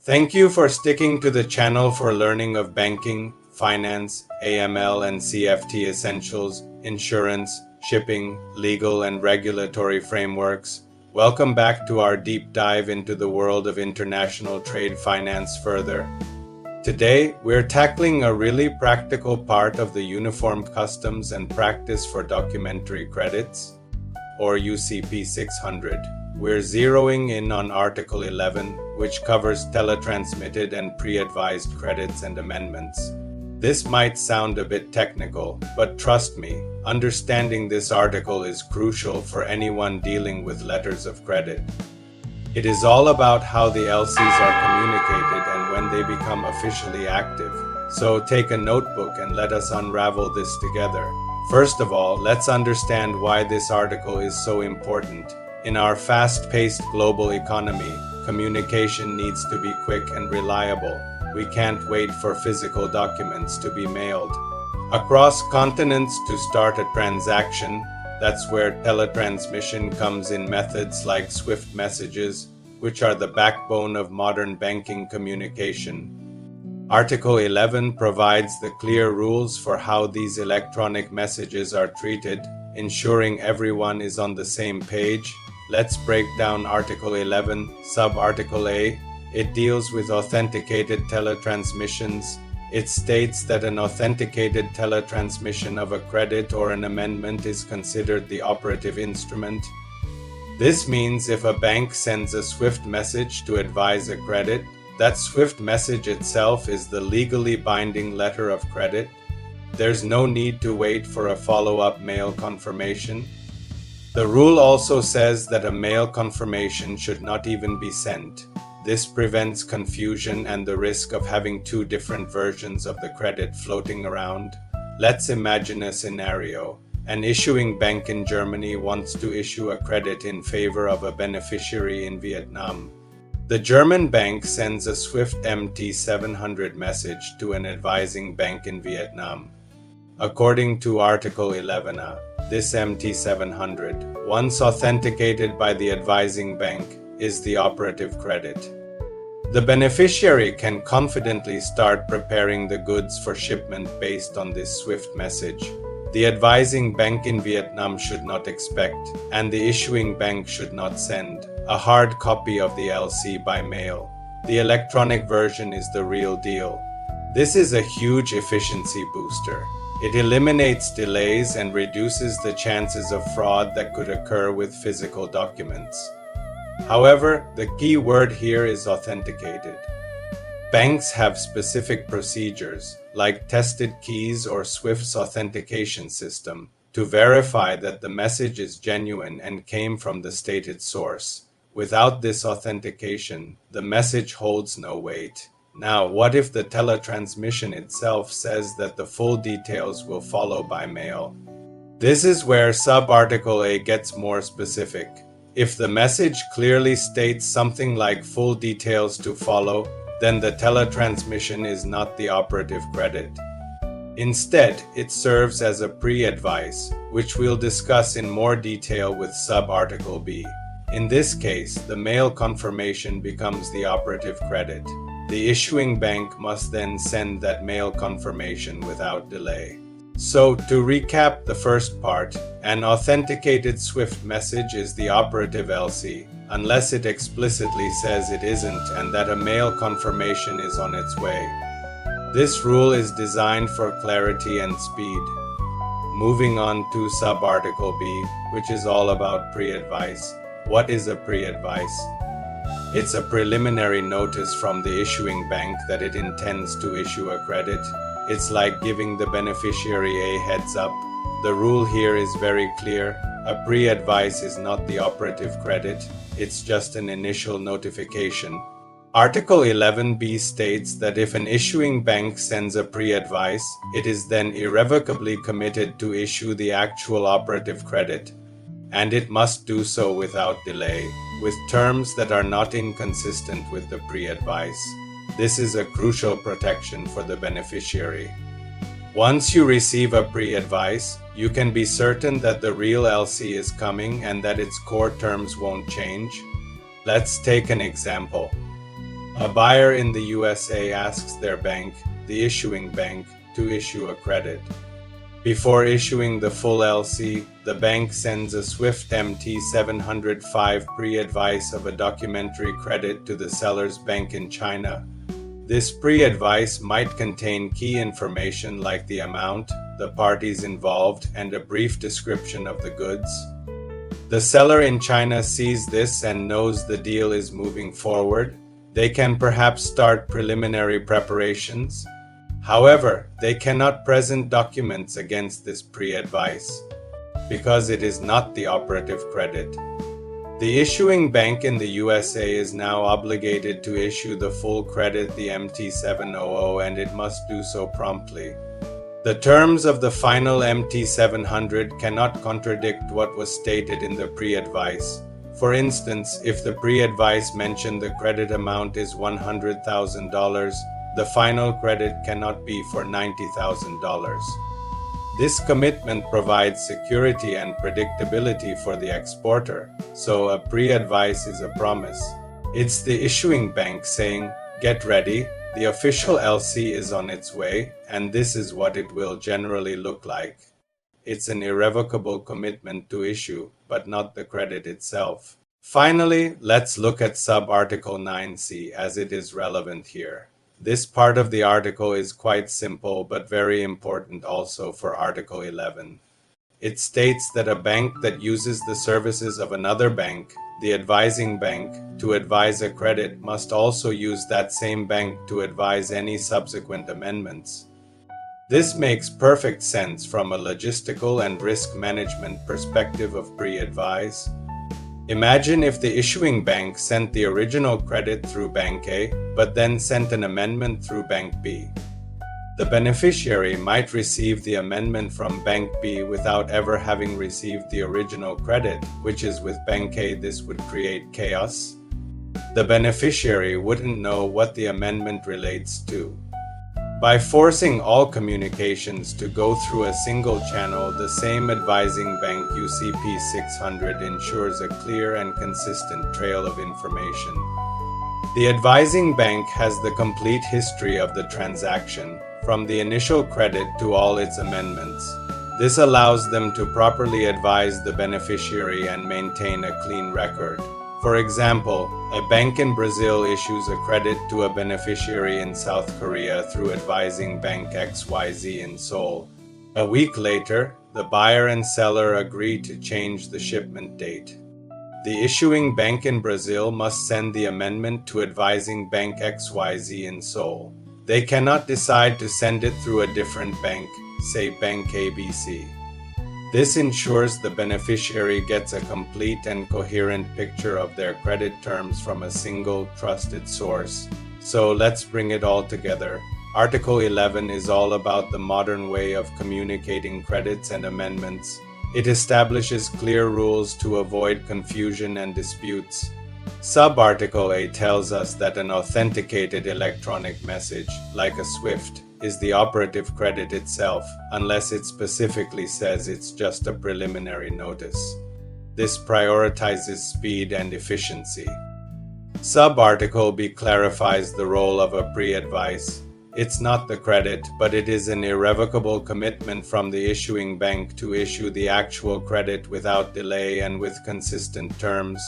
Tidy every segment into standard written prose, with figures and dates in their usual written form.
Thank you for sticking to the channel for learning of banking, finance, AML and CFT essentials, insurance, shipping, legal and regulatory frameworks. Welcome back to our deep dive into the world of international trade finance further. Today, we're tackling a really practical part of the Uniform Customs and Practice for Documentary Credits, or UCP 600. We're zeroing in on Article 11, which covers teletransmitted and pre-advised credits and amendments. This might sound a bit technical, but trust me, understanding this article is crucial for anyone dealing with letters of credit. It is all about how the LCs are communicated and when they become officially active. So take a notebook and let us unravel this together. First of all, let's understand why this article is so important. In our fast-paced global economy, communication needs to be quick and reliable. We can't wait for physical documents to be mailed across continents to start a transaction. That's where teletransmission comes in. Methods like SWIFT messages, which are the backbone of modern banking communication. Article 11 provides the clear rules for how these electronic messages are treated, ensuring everyone is on the same page. Let's break down Article 11, Sub-Article A. It deals with authenticated teletransmissions. It states that an authenticated teletransmission of a credit or an amendment is considered the operative instrument. This means if a bank sends a SWIFT message to advise a credit, that SWIFT message itself is the legally binding letter of credit. There's no need to wait for a follow-up mail confirmation. The rule also says that a mail confirmation should not even be sent. This prevents confusion and the risk of having two different versions of the credit floating around. Let's imagine a scenario. An issuing bank in Germany wants to issue a credit in favor of a beneficiary in Vietnam. The German bank sends a SWIFT MT700 message to an advising bank in Vietnam. According to Article 11A, this MT700, once authenticated by the advising bank, is the operative credit. The beneficiary can confidently start preparing the goods for shipment based on this SWIFT message. The advising bank in Vietnam should not expect, and the issuing bank should not send, a hard copy of the LC by mail. The electronic version is the real deal. This is a huge efficiency booster. It eliminates delays and reduces the chances of fraud that could occur with physical documents. However, the key word here is authenticated. Banks have specific procedures, like tested keys or SWIFT's authentication system, to verify that the message is genuine and came from the stated source. Without this authentication, the message holds no weight. Now, what if the teletransmission itself says that the full details will follow by mail? This is where Sub-Article A gets more specific. If the message clearly states something like full details to follow, then the teletransmission is not the operative credit. Instead, it serves as a pre-advice, which we'll discuss in more detail with Sub-Article B. In this case, the mail confirmation becomes the operative credit. The issuing bank must then send that mail confirmation without delay. So, to recap the first part, an authenticated SWIFT message is the operative LC, unless it explicitly says it isn't and that a mail confirmation is on its way. This rule is designed for clarity and speed. Moving on to Sub-Article B, which is all about pre-advice. What is a pre-advice? It's a preliminary notice from the issuing bank that it intends to issue a credit. It's like giving the beneficiary a heads up. The rule here is very clear. A pre-advice is not the operative credit. It's just an initial notification. Article 11b states that if an issuing bank sends a pre-advice, it is then irrevocably committed to issue the actual operative credit. And it must do so without delay, with terms that are not inconsistent with the pre-advice. This is a crucial protection for the beneficiary. Once you receive a pre-advice, you can be certain that the real LC is coming and that its core terms won't change. Let's take an example. A buyer in the USA asks their bank, the issuing bank, to issue a credit. Before issuing the full LC, the bank sends a SWIFT MT-705 pre-advice of a documentary credit to the seller's bank in China. This pre-advice might contain key information like the amount, the parties involved, and a brief description of the goods. The seller in China sees this and knows the deal is moving forward. They can perhaps start preliminary preparations. However, they cannot present documents against this pre-advice because it is not the operative credit. The issuing bank in the USA is now obligated to issue the full credit, the MT-700, and it must do so promptly. The terms of the final MT-700 cannot contradict what was stated in the pre-advice. For instance, if the pre-advice mentioned the credit amount is $100,000, the final credit cannot be for $90,000. This commitment provides security and predictability for the exporter, so a pre-advice is a promise. It's the issuing bank saying, "Get ready, the official LC is on its way, and this is what it will generally look like." It's an irrevocable commitment to issue, but not the credit itself. Finally, let's look at sub-article 9C as it is relevant here. This part of the article is quite simple but very important also for Article 11. It states that a bank that uses the services of another bank, the advising bank, to advise a credit must also use that same bank to advise any subsequent amendments. This makes perfect sense from a logistical and risk management perspective of pre-advise. Imagine if the issuing bank sent the original credit through Bank A, but then sent an amendment through Bank B. The beneficiary might receive the amendment from Bank B without ever having received the original credit, which is with Bank A this would create chaos. The beneficiary wouldn't know what the amendment relates to. By forcing all communications to go through a single channel, the same advising bank UCP 600 ensures a clear and consistent trail of information. The advising bank has the complete history of the transaction, from the initial credit to all its amendments. This allows them to properly advise the beneficiary and maintain a clean record. For example, a bank in Brazil issues a credit to a beneficiary in South Korea through advising Bank XYZ in Seoul. A week later, the buyer and seller agree to change the shipment date. The issuing bank in Brazil must send the amendment to advising Bank XYZ in Seoul. They cannot decide to send it through a different bank, say Bank ABC. This ensures the beneficiary gets a complete and coherent picture of their credit terms from a single, trusted source. So let's bring it all together. Article 11 is all about the modern way of communicating credits and amendments. It establishes clear rules to avoid confusion and disputes. Sub-article A tells us that an authenticated electronic message, like a SWIFT, is the operative credit itself, unless it specifically says it's just a preliminary notice. This prioritizes speed and efficiency. Sub-article B clarifies the role of a pre-advice. It's not the credit, but it is an irrevocable commitment from the issuing bank to issue the actual credit without delay and with consistent terms.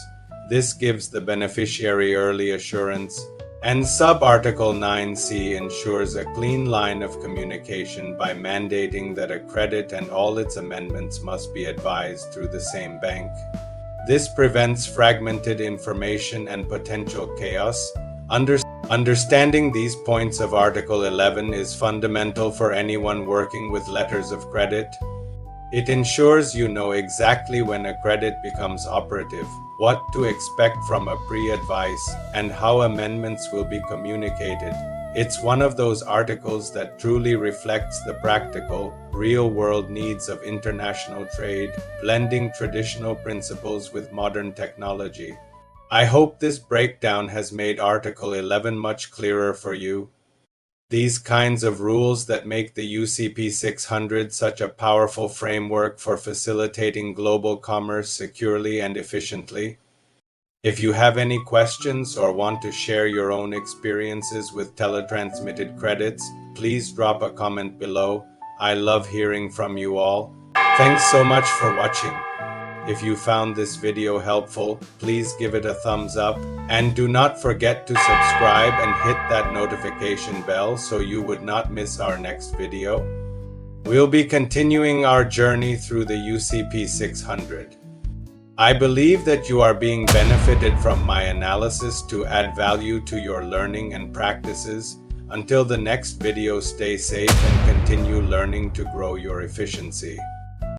This gives the beneficiary early assurance. And sub-article 9C ensures a clean line of communication by mandating that a credit and all its amendments must be advised through the same bank. This prevents fragmented information and potential chaos. Understanding these points of Article 11 is fundamental for anyone working with letters of credit. It ensures you know exactly when a credit becomes operative, what to expect from a pre-advice, and how amendments will be communicated. It's one of those articles that truly reflects the practical, real-world needs of international trade, blending traditional principles with modern technology. I hope this breakdown has made Article 11 much clearer for you. These kinds of rules that make the UCP 600 such a powerful framework for facilitating global commerce securely and efficiently. If you have any questions or want to share your own experiences with teletransmitted credits, please drop a comment below. I love hearing from you all. Thanks so much for watching. If you found this video helpful, please give it a thumbs up and do not forget to subscribe and hit that notification bell so you would not miss our next video. We'll be continuing our journey through the UCP 600. I believe that you are being benefited from my analysis to add value to your learning and practices. Until the next video, stay safe and continue learning to grow your efficiency.